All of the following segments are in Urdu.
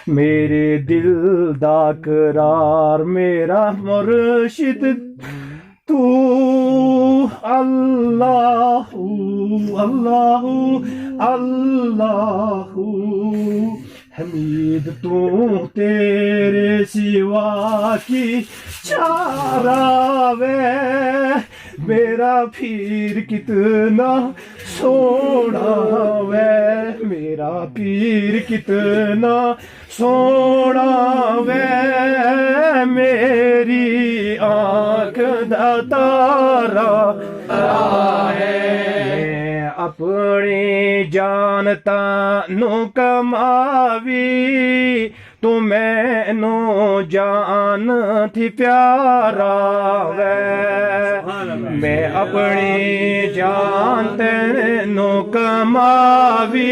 میرے دل دا قرار میرا مرشد تو اللہ اللہ اللہ حمید تو تیرے سوا کی چارہ وے میرا پیر کتنا سونا وے میرا پیر کتنا سونا وے میری آنکھ دا تارا ہے اپنی جانتا نو کماوی تو میں نو جان تھی پیارا وے میں اپنی جان تینو کماوی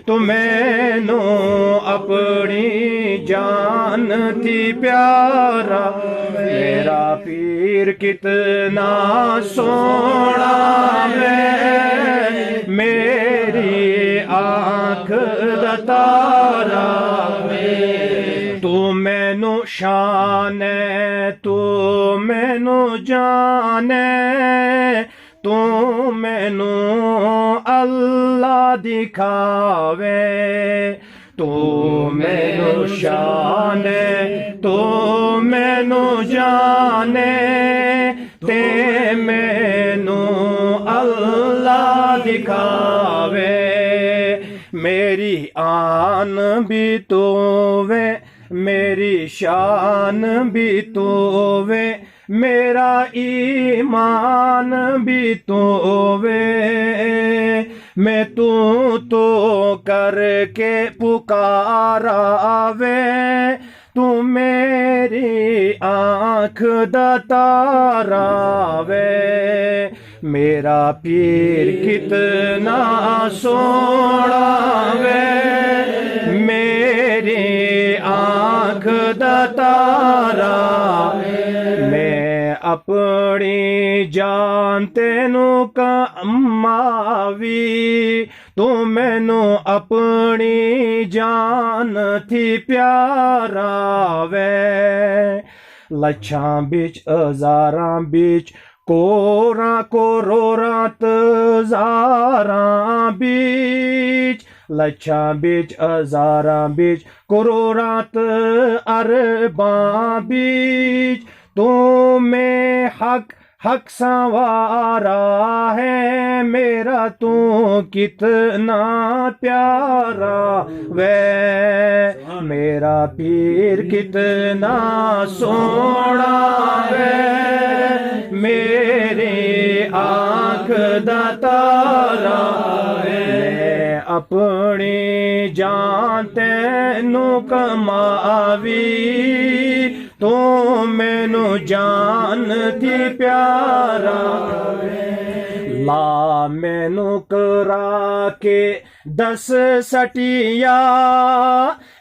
تو میں نو اپنی جان تھی پیارا میرا پیر کتنا سونا ہے میری آنکھ دا تارا تو مینو شان ہے تو مینو جان ہے تو مینو اللہ دکھاوے تو مینو شان ہے تو مینو جان ہے تے مینو اللہ دکھاوے میری آن بھی تو وے میری شان بھی تو وے میرا ایمان بھی تو وے میں تو کر کے پکارا وے تو میری آنکھ دا تارا وے میرا پیر کتنا سونا وے میری آنکھ دا تارا میں اپنی جان تینو کماوی تو مینو اپنی جان تھی پیارا وے لچھاں بچ ہزاراں بچ کوراں کروڑاں تزاراں بچ لچھاں بچ ہزاراں بچ کروڑاں ارباں بچ تو میں حق سنوارا ہے میرا تو کتنا پیارا وے میرا پیر کتنا سونا وے میری آنکھ دا تارا میں اپنی جان تینو کماوی تو مینو جان تھی پیارا لا مینو کرا کے دس سٹیا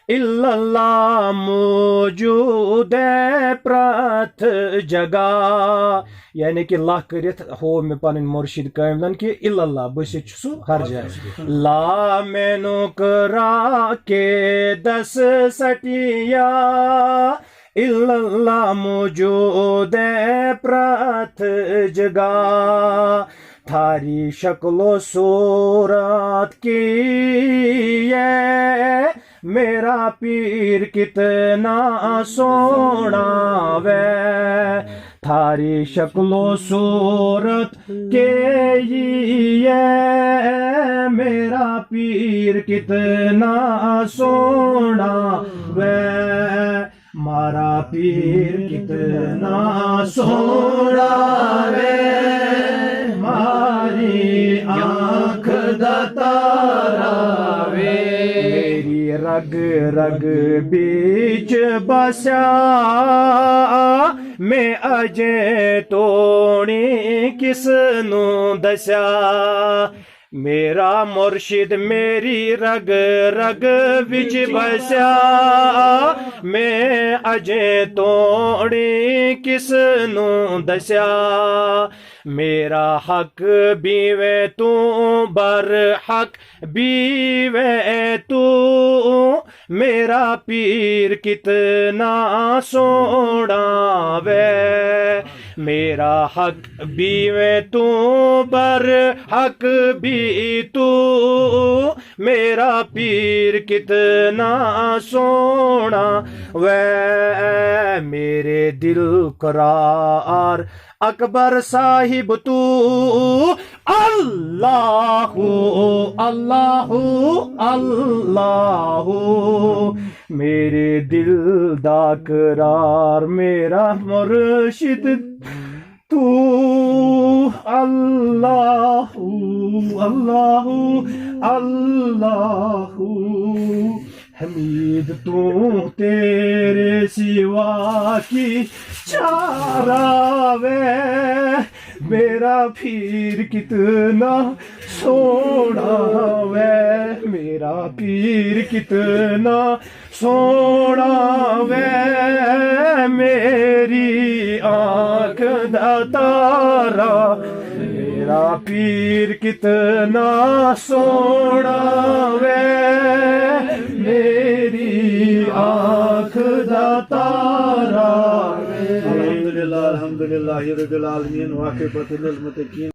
اللہ موجود ہے پرت جگہ یعنی کہ لا کرت ہو میں پن مرشد قائمن کہ اللہ بس سو ہر جائے لا مینو کرا کے دس سٹیا اللہ موجود ہے پرت جگہ تھاری شکل و صورت کی ہے میرا پیر کتنا سونا وے تھاری شکل و صورت کے ہے میرا پیر کتنا سونا وے مارا پیر کتنا سونا وے ماری آنکھ دا تارا وے میری رگ رگ بیچ بسیا میں اجے توڑی کس نو دسیا میرا مرشد میری رگ رگ وچ بسیا میں اجے توڑی کس نو دسیا میرا حق بھی وے تو بر حق بھی وے تو میرا پیر کتنا سونا وے میرا حق بھی میں تو بر حق بھی تو میرا پیر کتنا سونا وے میرے دل قرار اکبر صاحب تو اللہ اللہ اللہ میرے دل دا قرار میرا مرشد تو اللہ اللہ اللہ حمید تو تیرے سوا کی چارہ وے میرا پیر کتنا سونا وے میرا پیر کتنا سونا وے میری آنکھ دا تارا میرا پیر کتنا سونا وے میری آنکھ دا تارا الحمدللہ رب العالمین واقعۃ للمتقین